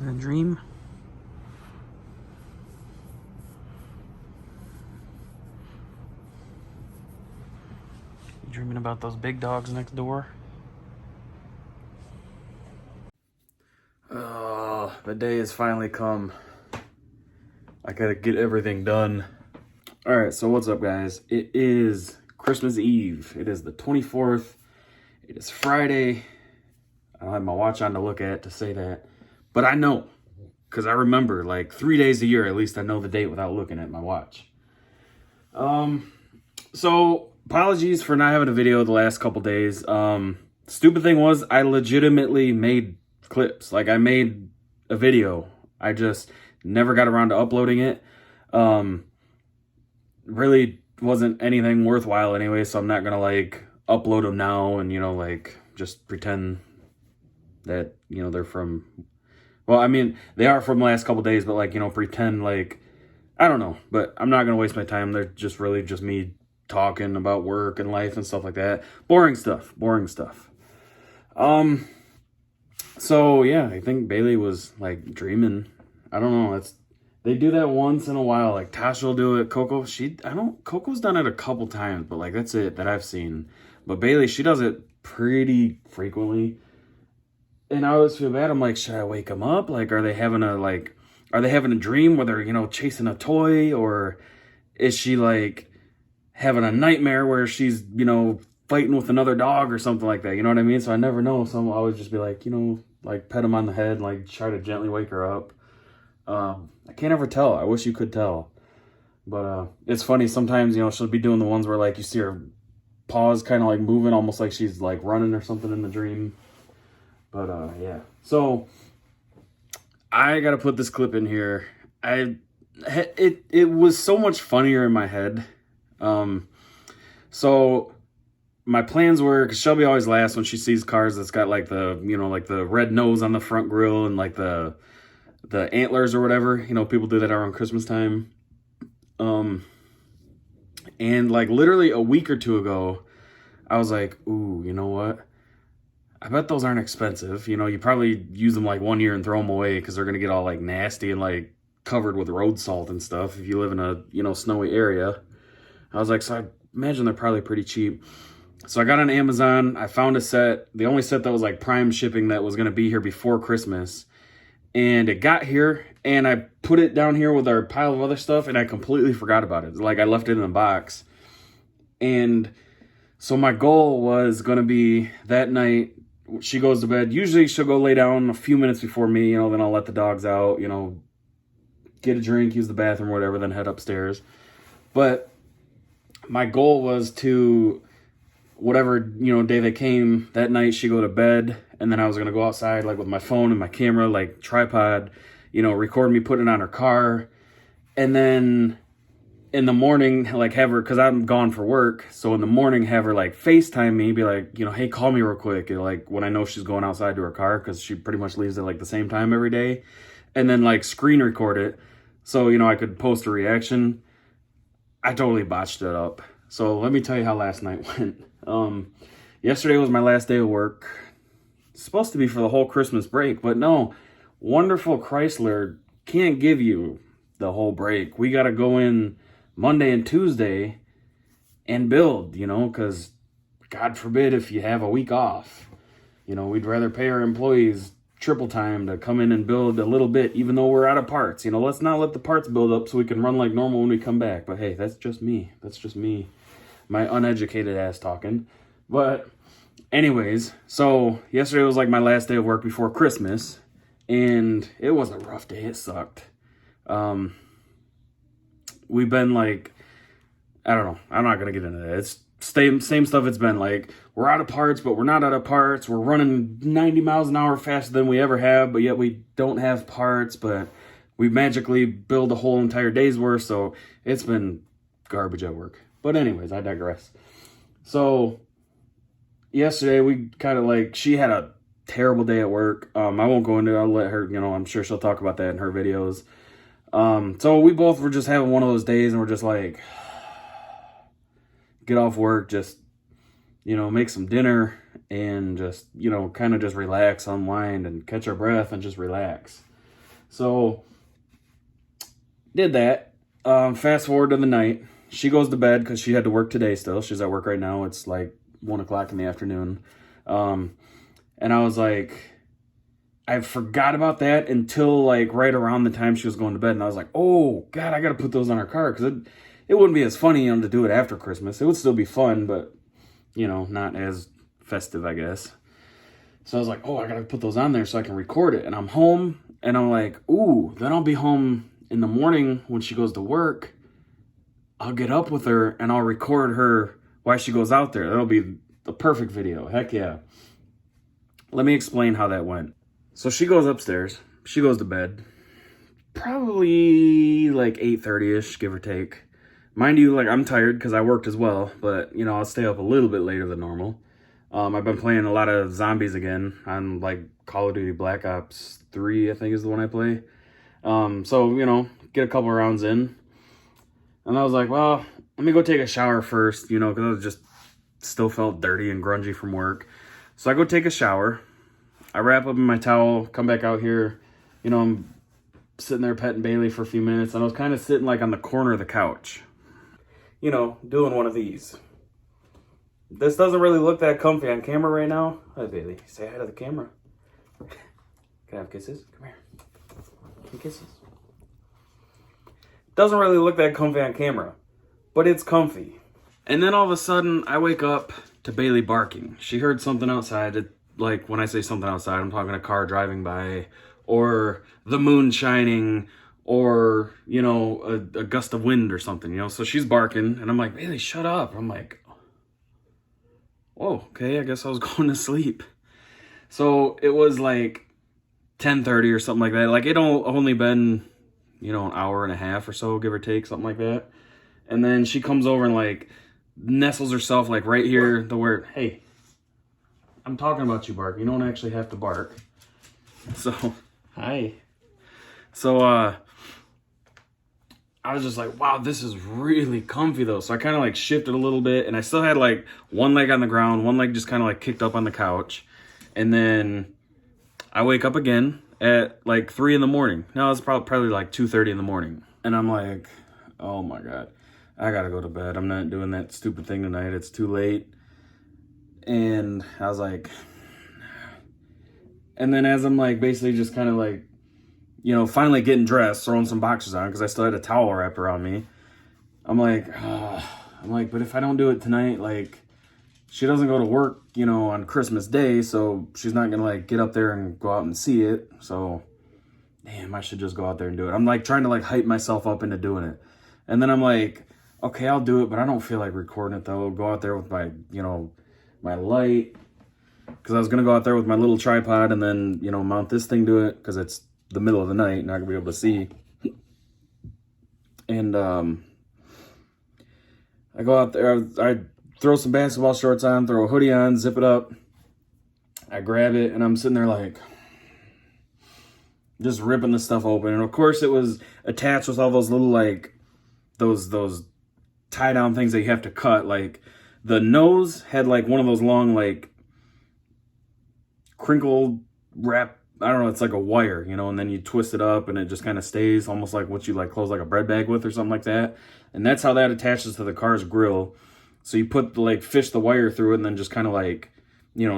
Having a dream? You dreaming about those big dogs next door? The day has finally come. I gotta get everything done. Alright, so what's up, guys? It is Christmas Eve. It is the 24th. It is Friday. I don't have my watch on to look at to say that. But I know. Because I remember, like, 3 days a year, at least I know the date without looking at my watch. So, apologies for not having a video the last couple days. Stupid thing was, I legitimately made clips. Like, I made a video. I just never got around to uploading it. Really wasn't anything worthwhile anyway, so I'm not gonna, like, upload them now and, you know, like, just pretend that, you know, they're from... Well, I mean, they are from the last couple days, but, like, you know, pretend, like... I don't know, but I'm not gonna waste my time. They're just really just me talking about work and life and stuff like that. Boring stuff. So yeah, I think Bailey was like dreaming. I don't know. They do that once in a while. Like Tasha will do it. Coco's done it a couple times, but like that's it that I've seen. But Bailey, she does it pretty frequently. And I always feel bad. I'm like, should I wake them up? Like, are they having a dream where they're, you know, chasing a toy? Or is she like having a nightmare where she's, you know, fighting with another dog or something like that? You know what I mean? So I never know. So I'll always just be like, you know, like pet him on the head, like try to gently wake her up. I can't ever tell. I wish you could tell. But it's funny. Sometimes, you know, she'll be doing the ones where like you see her paws kind of like moving almost like she's like running or something in the dream. But yeah. So I got to put this clip in here. It was so much funnier in my head. So my plans were, because Shelby always laughs when she sees cars that's got like the, you know, like the red nose on the front grille and like the antlers or whatever. You know, people do that around Christmas time. And like literally a week or two ago, I was like, ooh, you know what? I bet those aren't expensive. You know, you probably use them like 1 year and throw them away because they're going to get all like nasty and like covered with road salt and stuff if you live in a, you know, snowy area. I was like, so I imagine they're probably pretty cheap. So I got on Amazon. I found a set, the only set that was like prime shipping that was going to be here before Christmas. And it got here and I put it down here with our pile of other stuff and I completely forgot about it. Like I left it in the box. And so my goal was going to be that night, she goes to bed. Usually she'll go lay down a few minutes before me, you know, then I'll let the dogs out, you know, get a drink, use the bathroom, whatever, then head upstairs. But my goal was to, whatever, you know, day they came, that night she go to bed, and then I was going to go outside, like, with my phone and my camera, like, tripod, you know, record me putting it on her car, and then in the morning, like, have her, because I'm gone for work, so in the morning, have her, like, FaceTime me, be like, you know, hey, call me real quick, and, like, when I know she's going outside to her car, because she pretty much leaves at, like, the same time every day, and then, like, screen record it, so, you know, I could post a reaction. I totally botched it up. So let me tell you how last night went. Yesterday was my last day of work. It's supposed to be for the whole Christmas break, but no, wonderful Chrysler can't give you the whole break. We got to go in Monday and Tuesday and build, you know, because God forbid if you have a week off. You know, we'd rather pay our employees triple time to come in and build a little bit, even though we're out of parts. You know, let's not let the parts build up so we can run like normal when we come back. But hey, that's just me. My uneducated ass talking. But anyways, so yesterday was like my last day of work before Christmas, and it was a rough day. It sucked. We've been like, I don't know. I'm not going to get into that. It's same stuff it's been. Like, we're out of parts, but we're not out of parts. We're running 90 miles an hour faster than we ever have, but yet we don't have parts, but we magically build a whole entire day's worth, so it's been garbage at work. But anyways, I digress. So yesterday we kind of like, she had a terrible day at work. I won't go into it. I'll let her, you know, I'm sure she'll talk about that in her videos. So we both were just having one of those days and we're just like, get off work, just, you know, make some dinner and just, you know, kind of just relax, unwind and catch our breath and just relax. So did that. Fast forward to the night. She goes to bed because she had to work today still. She's at work right now. It's like 1 o'clock in the afternoon. And I was like, I forgot about that until like right around the time she was going to bed. And I was like, oh, God, I got to put those on our car because it wouldn't be as funny, to do it after Christmas. It would still be fun, but, not as festive, I guess. So I was like, oh, I got to put those on there so I can record it. And I'm home and I'm like, ooh, then I'll be home in the morning when she goes to work. I'll get up with her and I'll record her while she goes out there. That'll be the perfect video. Heck yeah. Let me explain how that went. So she goes upstairs. She goes to bed. Probably like 8:30-ish, give or take. Mind you, like I'm tired because I worked as well. But, I'll stay up a little bit later than normal. I've been playing a lot of zombies again on like Call of Duty Black Ops 3, I think is the one I play. So, get a couple rounds in. And I was like, well, let me go take a shower first, because I was just still felt dirty and grungy from work. So I go take a shower. I wrap up in my towel, come back out here. I'm sitting there petting Bailey for a few minutes. And I was kind of sitting like on the corner of the couch, doing one of these. This doesn't really look that comfy on camera right now. Hi, Bailey. Say hi to the camera. Can I have kisses? Come here. Give me kisses. Doesn't really look that comfy on camera, but it's comfy. And then all of a sudden, I wake up to Bailey barking. She heard something outside. Like, when I say something outside, I'm talking a car driving by, or the moon shining, or, a gust of wind or something, So she's barking, and I'm like, Bailey, shut up. I'm like, whoa, okay, I guess I was going to sleep. So it was like 10:30 or something like that. Like, it only been, an hour and a half or so, give or take, something like that. And then she comes over and like nestles herself like right here to where, hey, I'm talking about you, bark. You don't actually have to bark. So, hi. So, I was just like, wow, this is really comfy though. So I kind of like shifted a little bit and I still had like one leg on the ground, one leg just kind of like kicked up on the couch. And then I wake up again at like 3 in the morning. No, it's probably like 2:30 in the morning. And I'm like, oh my God, I gotta go to bed. I'm not doing that stupid thing tonight. It's too late. And I was like, and then as I'm like basically just kind of like, finally getting dressed, throwing some boxers on because I still had a towel wrapped around me. I'm like, but if I don't do it tonight, like, she doesn't go to work, on Christmas Day, so she's not gonna like get up there and go out and see it. So, damn, I should just go out there and do it. I'm like trying to like hype myself up into doing it, and then I'm like, okay, I'll do it, but I don't feel like recording it though. Go out there with my, my light, because I was gonna go out there with my little tripod and then, mount this thing to it because it's the middle of the night, not gonna be able to see. And I go out there, I throw some basketball shorts on, throw a hoodie on, zip it up. I grab it and I'm sitting there like just ripping the stuff open. And of course it was attached with all those little like those tie down things that you have to cut. Like the nose had like one of those long like crinkle wrap, I don't know, it's like a wire, and then you twist it up and it just kind of stays almost like what you like close like a bread bag with or something like that. And that's how that attaches to the car's grill. So you fish the wire through it and then just kind of like,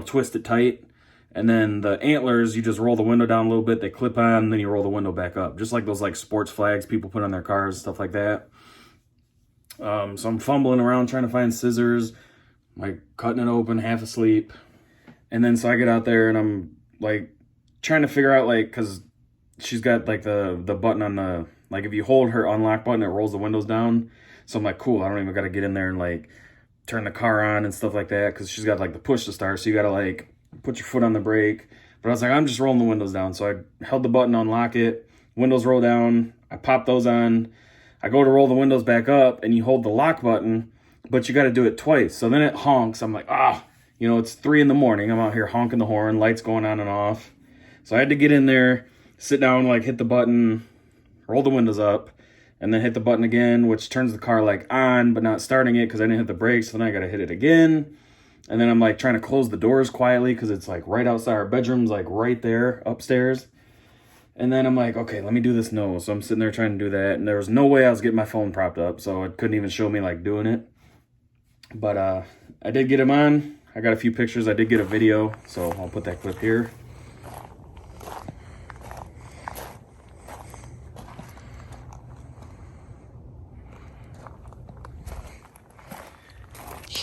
twist it tight. And then the antlers, you just roll the window down a little bit, they clip on, and then you roll the window back up. Just like those like sports flags people put on their cars, stuff like that. So I'm fumbling around trying to find scissors, like cutting it open, half asleep. And then so I get out there and I'm like trying to figure out like, because she's got like the button on the, like if you hold her unlock button, it rolls the windows down. So I'm like, cool, I don't even got to get in there and like turn the car on and stuff like that, because she's got like the push to start, so you got to like put your foot on the brake. But I was like, I'm just rolling the windows down. So I held the button, unlock it, windows roll down, I pop those on, I go to roll the windows back up, and you hold the lock button, but you got to do it twice. So then it honks. I'm like, it's 3 in the morning. I'm out here honking the horn, lights going on and off. So I had to get in there, sit down, like hit the button, roll the windows up, and then hit the button again, which turns the car like on, but not starting it because I didn't hit the brakes. So then I got to hit it again. And then I'm like trying to close the doors quietly because it's like right outside our bedroom's like right there upstairs. And then I'm like, okay, let me do this nose. So I'm sitting there trying to do that, and there was no way I was getting my phone propped up, so it couldn't even show me like doing it. But I did get him on. I got a few pictures. I did get a video, so I'll put that clip here.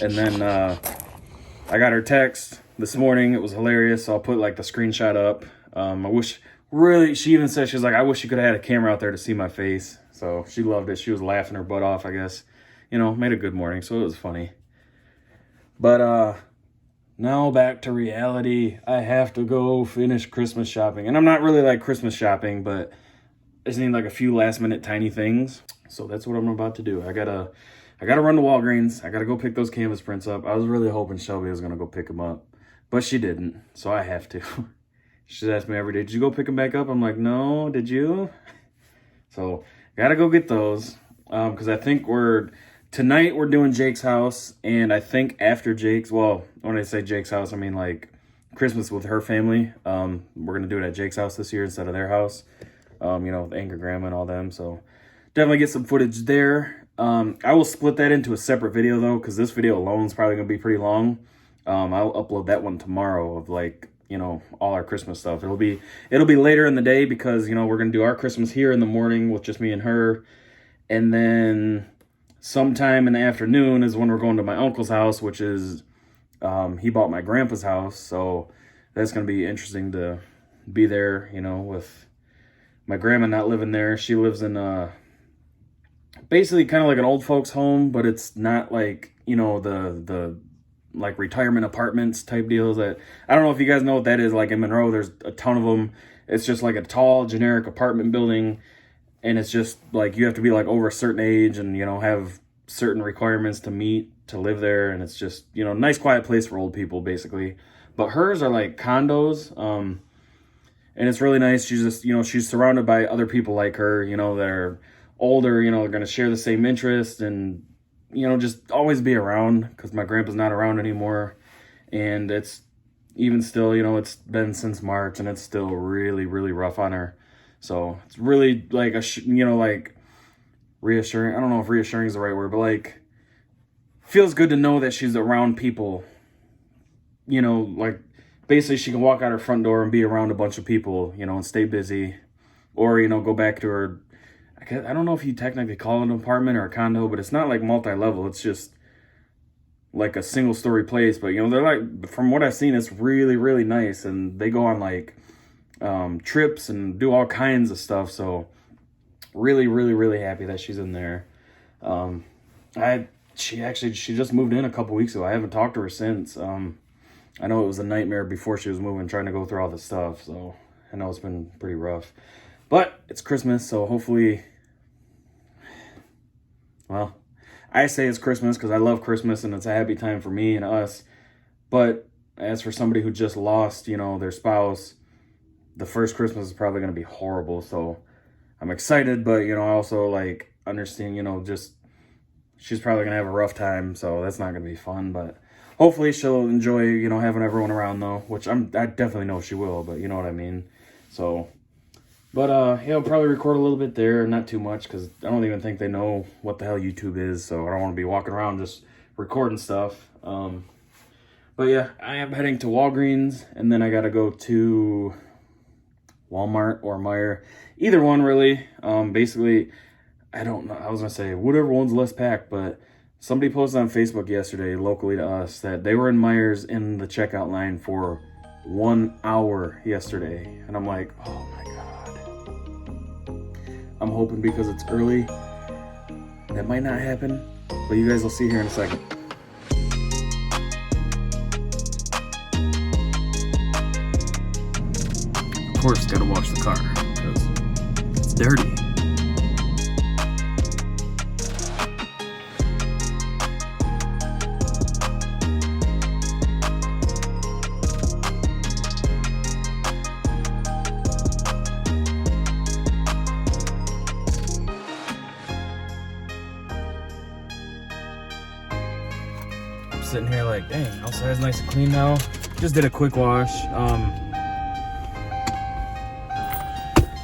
And then I got her text this morning. It was hilarious, so I'll put like the screenshot up. I wish, really, she even said, she was like, I wish you could have had a camera out there to see my face. So she loved it. She was laughing her butt off, I guess. You know, made a good morning, so it was funny. But now back to reality. I have to go finish Christmas shopping. And I'm not really like Christmas shopping, but I just need like a few last minute tiny things. So that's what I'm about to do. I gotta run to Walgreens. I gotta go pick those canvas prints up. I was really hoping Shelby was gonna go pick them up, but she didn't, so I have to. She's asked me every day, did you go pick them back up? I'm like, no, did you? So gotta go get those, because I think tonight we're doing Jake's house, and I think after Jake's, well, when I say Jake's house, I mean like Christmas with her family. We're gonna do it at Jake's house this year instead of their house, you know, with Anchor Grandma and all them, so definitely get some footage there. I will split that into a separate video though, because this video alone is probably gonna be pretty long. I'll upload that one tomorrow of like, you know, all our Christmas stuff. It'll be later in the day because, you know, we're gonna do our Christmas here in the morning with just me and her, and then sometime in the afternoon is when we're going to my uncle's house, which is he bought my grandpa's house, so that's gonna be interesting to be there, you know, with my grandma not living there. She lives in basically kind of like an old folks home, but it's not like, you know, the like retirement apartments type deals that, I don't know if you guys know what that is. Like in Monroe, there's a ton of them. It's just like a tall generic apartment building, and it's just like you have to be like over a certain age and, you know, have certain requirements to meet to live there, and it's just, you know, nice quiet place for old people basically. But hers are like condos, and it's really nice. She's just, you know, she's surrounded by other people like her, you know, that are older, you know, they're going to share the same interest, and, you know, just always be around, because my grandpa's not around anymore. And it's even still, you know, it's been since March, and it's still really, really rough on her. So it's really like you know, like reassuring. I don't know if reassuring is the right word, but like feels good to know that she's around people, you know, like basically she can walk out her front door and be around a bunch of people, you know, and stay busy, or, you know, go back to her. I don't know if you technically call it an apartment or a condo, but it's not like multi-level. It's just like a single story place. But, you know, they're like, from what I've seen, it's really, really nice. And they go on like trips and do all kinds of stuff. So really, really, really happy that she's in there. She just moved in a couple weeks ago. I haven't talked to her since. I know it was a nightmare before she was moving, trying to go through all this stuff. So I know it's been pretty rough. But it's Christmas, so hopefully, well, I say it's Christmas because I love Christmas and it's a happy time for me and us. But as for somebody who just lost, you know, their spouse, the first Christmas is probably going to be horrible. So I'm excited, but, you know, I also like understand, you know, just she's probably going to have a rough time. So that's not going to be fun. But hopefully she'll enjoy, you know, having everyone around though, which I definitely know she will, but you know what I mean. So... But, yeah, I'll probably record a little bit there, not too much, because I don't even think they know what the hell YouTube is, so I don't want to be walking around just recording stuff. But, yeah, I am heading to Walgreens, and then I got to go to Walmart or Meijer. Either one, really. Basically, I don't know. I was going to say, whatever one's less packed, but somebody posted on Facebook yesterday, locally to us, that they were in Meijer's in the checkout line for 1 hour yesterday. And I'm like, oh, my God. I'm hoping because it's early, that might not happen, but you guys will see here in a second. Of course, gotta wash the car, because it's dirty. Sitting here like, dang, outside's nice and clean now. Just did a quick wash.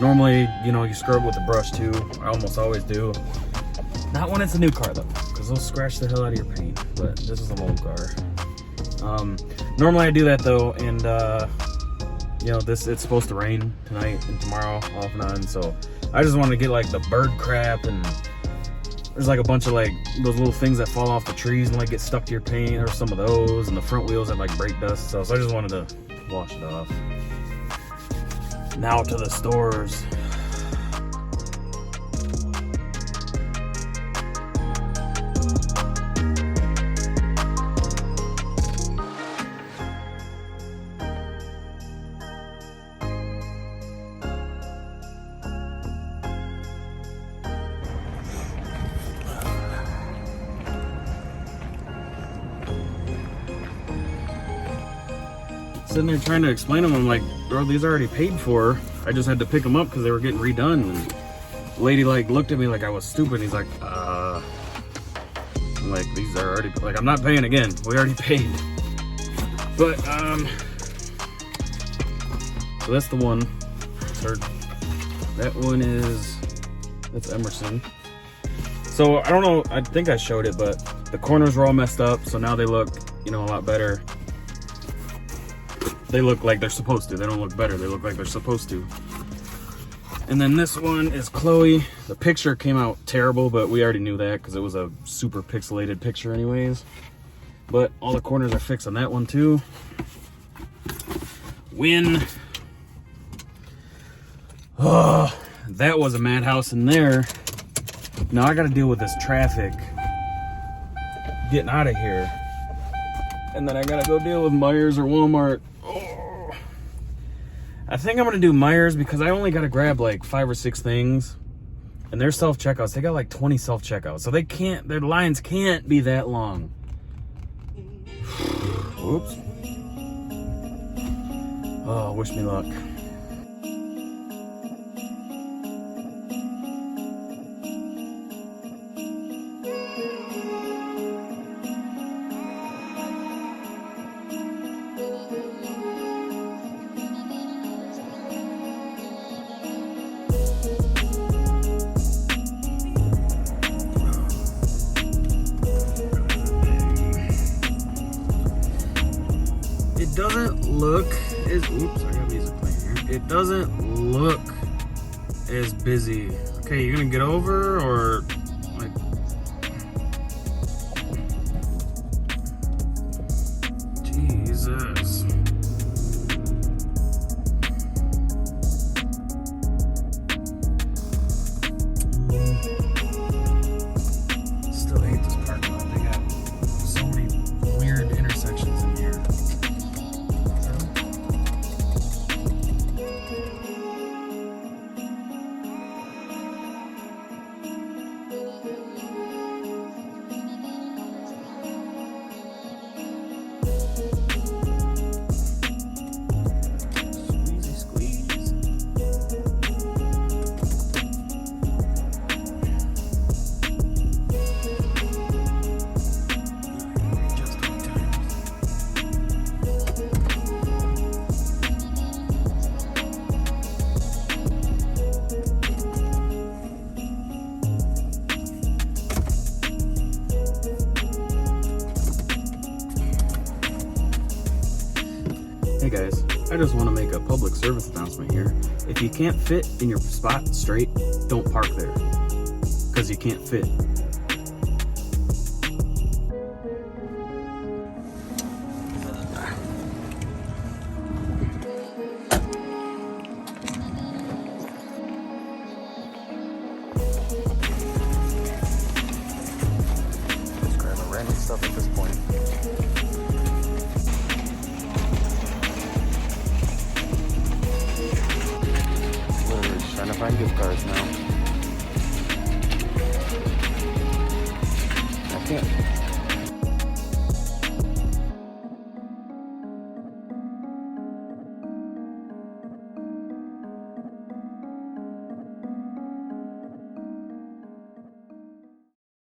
Normally, you know, you scrub with the brush too. I almost always do. Not when it's a new car though, because they'll scratch the hell out of your paint. But this is an old car. Normally I do that though, and you know, it's supposed to rain tonight and tomorrow off and on, so I just wanted to get like the bird crap, and there's like a bunch of like those little things that fall off the trees and like get stuck to your paint, or some of those, and the front wheels that like break dust. So I just wanted to wash it off. Now to the stores. Sitting there trying to explain them, I'm like, bro, these are already paid for. I just had to pick them up because they were getting redone. And the lady like looked at me like I was stupid. He's like, I'm like, these are already, like, I'm not paying again. We already paid. But so that's the one. That one is, that's Emerson. So I don't know, I think I showed it, but the corners were all messed up. So now they look, you know, a lot better. They look like they're supposed to. They don't look better. They look like they're supposed to. And then this one is Chloe. The picture came out terrible, but we already knew that because it was a super pixelated picture anyways. But all the corners are fixed on that one too. Win. Oh, that was a madhouse in there. Now I got to deal with this traffic getting out of here. And then I got to go deal with Myers or Walmart. I think I'm gonna do Myers because I only gotta grab like 5 or 6 things, and their self-checkouts, they got like 20 self-checkouts, so their lines can't be that long. Oops. Oh, wish me luck. It doesn't look as, oops, I got music playing here. It doesn't look as busy. Okay, you gonna get over, or like, Jesus. Still hate this parking lot. They got so many weird intersections in here. Hey guys, I just want to make a public service announcement here. If you can't fit in your spot straight, don't park there, because you can't fit. Just grabbing random stuff at this point. Trying to find gift cards now.